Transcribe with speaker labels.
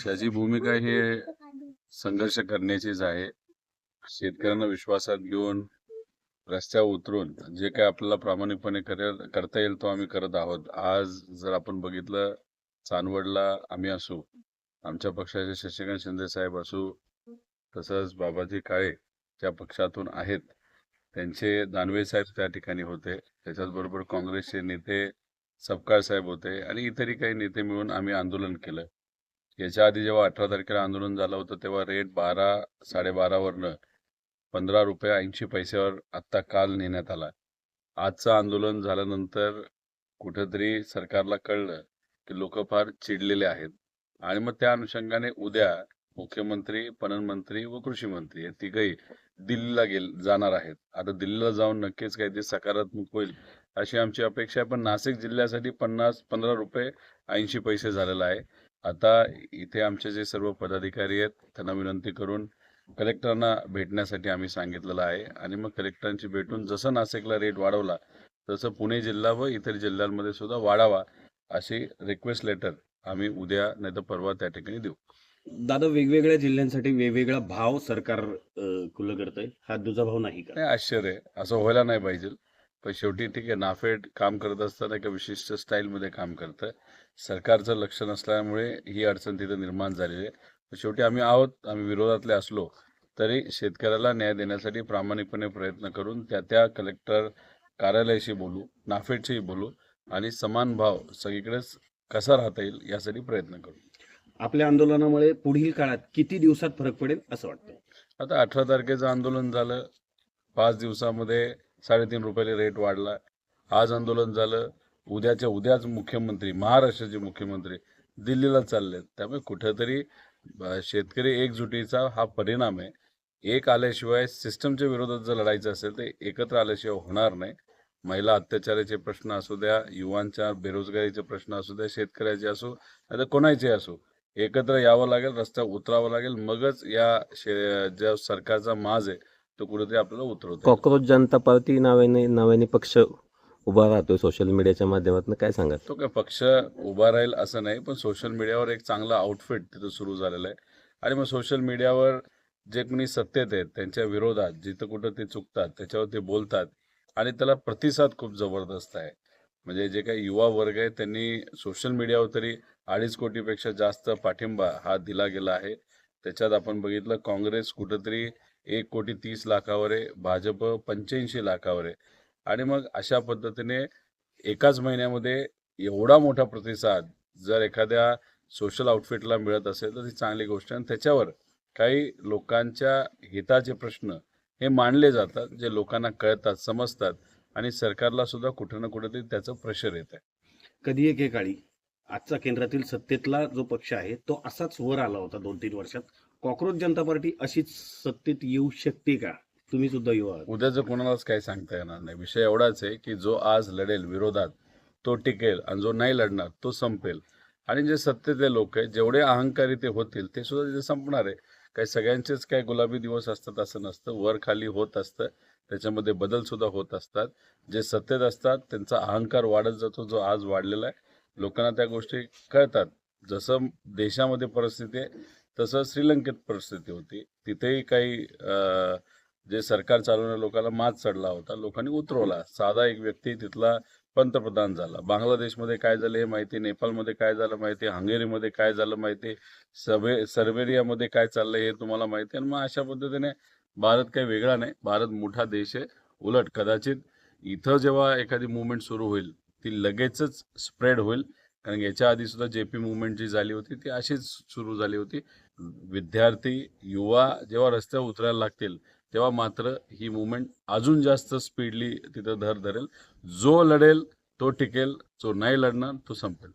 Speaker 1: पक्षाची भूमिका ही संघर्ष करण्याचीच आहे. शेतकऱ्यांना विश्वासात घेऊन रस्त्यावर उतरून जे काही आपल्याला प्रामाणिकपणे करता येईल तो आम्ही करत आहोत. आज जर आपण बघितलं, चांदवडला आम्ही असू, आमच्या पक्षाचे शशिकांत शिंदे साहेब असू, तसंच बाबाजी काळे त्या पक्षातून आहेत, त्यांचे दानवे साहेब त्या ठिकाणी होते. त्याच्याचबरोबर काँग्रेसचे नेते सपकाळ साहेब होते आणि इतरही काही नेते मिळून आम्ही आंदोलन केलं. याच्या आधी जेव्हा 18 तारखेला आंदोलन झालं होतं तेव्हा रेट 12-12.5 ₹15 80 पैशावर आत्ता काल नेण्यात आला. आजचं आंदोलन झाल्यानंतर कुठेतरी सरकारला कळलं की लोक फार चिडलेले आहेत आणि मग त्या अनुषंगाने उद्या मुख्यमंत्री, पणन मंत्री व कृषी मंत्री हे तिघही दिल्लीला जाणार आहेत. आता दिल्लीला जाऊन नक्कीच काहीतरी सकारात्मक होईल अशी आमची अपेक्षा आहे. पण नाशिक जिल्ह्यासाठी ₹15.80 झालेला आहे. आता इथे आमचे जे सर्व पदाधिकारी आहेत त्यांना विनंती करून कलेक्टरांना भेटण्यासाठी आम्ही सांगितलेलं आहे आणि मग कलेक्टरांची भेटून जसं नाशिकला रेट वाढवला तसं पुणे जिल्हा व इतर जिल्ह्यांमध्ये सुद्धा वाढावा अशी रिक्वेस्ट लेटर आम्ही उद्या नाही तर परवा त्या ठिकाणी देऊ.
Speaker 2: दादा, वेगवेगळ्या जिल्ह्यांसाठी वेगवेगळा भाव सरकार खुलं करतंय, हा दुजाभाव नाही का?
Speaker 1: नाही, आश्चर्य आहे, असं व्हायला नाही पाहिजे. पण शेवटी ठीक आहे, नाफेड काम करत असताना एका विशिष्ट स्टाईलमध्ये काम करतं. सरकारचं लक्ष नसल्यामुळे ही अडचण तिथे निर्माण झालेली आहे. शेवटी आम्ही आहोत, आम्ही विरोधातले असलो तरी शेतकऱ्याला न्याय देण्यासाठी प्रामाणिकपणे प्रयत्न करून त्या कलेक्टर कार्यालयाशी बोलू, नाफेडशी बोलू आणि समान भाव सगळीकडेच कसा राहता येईल यासाठी प्रयत्न करू.
Speaker 2: आपल्या आंदोलनामुळे पुढील काळात किती दिवसात फरक पडेल असं वाटतं?
Speaker 1: आता 18 तारखेचं आंदोलन झालं, 5 दिवसामध्ये ₹3.5 रेट वाढला. आज आंदोलन झालं, उद्याच्या उद्याच मुख्यमंत्री, महाराष्ट्राचे मुख्यमंत्री दिल्लीला चालले. त्यामुळे कुठेतरी शेतकरी एकजुटीचा हा परिणाम आहे. एक आल्याशिवाय सिस्टमच्या विरोधात जर लढायचं असेल तर एकत्र आल्याशिवाय होणार नाही. महिला अत्याचाराचे प्रश्न असू द्या, युवांच्या बेरोजगारीचे प्रश्न असू द्या, शेतकऱ्याचे असो नाही तर कोणाचे असो, एकत्र यावं लागेल, रस्त्यावर उतरावं लागेल. मगच ज्या सरकारचा माज आहे तो कुठेतरी आपल्याला उतरवतो.
Speaker 3: कॉक्रोच जनता पार्टी नावाने पक्ष उभा राहतोय सोशल मीडियाच्या माध्यमातून, काय सांगा?
Speaker 1: तो काय पक्ष उभा राहील असं नाही, पण सोशल मीडियावर एक चांगला आउटफिट तिथं सुरू झालेला आहे आणि मग सोशल मीडियावर जे कोणी सत्तेत आहेत त्यांच्या विरोधात जिथं कुठं ते चुकतात त्याच्यावर ते बोलतात आणि त्याला प्रतिसाद खूप जबरदस्त आहे. म्हणजे जे काही युवा वर्ग आहे त्यांनी सोशल मीडियावर तरी 2.5 कोटीपेक्षा जास्त पाठिंबा हा दिला गेला आहे. त्याच्यात आपण बघितलं, काँग्रेस कुठंतरी 1,30,00,000 आहे, भाजप 85 लाखावर आहे आणि मग अशा पद्धतीने एकाच महिन्यामध्ये एवढा मोठा प्रतिसाद जर एखाद्या सोशल आउटफिटला मिळत असेल तर ती चांगली गोष्ट आहे. आणि त्याच्यावर काही लोकांच्या हिताचे प्रश्न हे मांडले जातात, जे लोकांना कळतात, समजतात आणि सरकारला सुद्धा कुठे ना कुठेतरी त्याचं प्रेशर येत आहे.
Speaker 2: कधी एकेकाळी आजचा केंद्रातील सत्तेतला जो पक्ष आहे तो असाच वर आला होता 2-3 वर्षात. कॉक्रोच जनता पार्टी अशीच सत्तेत येऊ शकते का? तुम्ही सुद्धा युवा आहात.
Speaker 1: उद्याचं कोणालाच काही सांगता येणार नाही. विषय एवढाच आहे की जो आज लढेल विरोधात तो टिकेल आणि जो नाही लढणार तो संपेल. आणि जे सत्तेतले लोक आहेत जेवढे अहंकारी ते होतील ते सुद्धा तिथे संपणार आहे. काही सगळ्यांचेच काही गुलाबी दिवस असतात असं नसतं, वर खाली होत असतं, त्याच्यामध्ये बदल सुद्धा होत असतात. जे सत्तेत असतात त्यांचा अहंकार वाढत जातो, जो आज वाढलेला आहे. लोकांना त्या गोष्टी कळतात. जसं देशामध्ये परिस्थिती आहे तसं श्रीलंकेत परिस्थिती होती. तिथेही काही जे सरकार चालवणाऱ्या लोकांना मात चढला होता, लोकांनी उतरवला. साधा एक व्यक्ती तिथला पंतप्रधान झाला. बांगलादेशमध्ये काय झालं हे माहिती, नेपाळमध्ये काय झालं माहिती, हंगेरीमध्ये काय झालं माहिती, सर्वेरियामध्ये काय चाललंय हे तुम्हाला माहिती आहे. आणि मग अशा पद्धतीने भारत काही वेगळा नाही, भारत मोठा देश आहे. उलट कदाचित इथं जेव्हा एखादी मुवमेंट सुरू होईल ती लगेचच स्प्रेड होईल. कारण याच्या आधी सुद्धा JP मुवमेंट जी झाली होती ती अशीच सुरू झाली होती. विद्यार्थी, युवा जेव्हा रस्त्यावर उतरायला लागतील तेव्हा मात्र ही मुवमेंट अजून जास्त स्पीडली तिथं धरेल. जो लढेल तो टिकेल, जो नाही लढणार तो संपेल.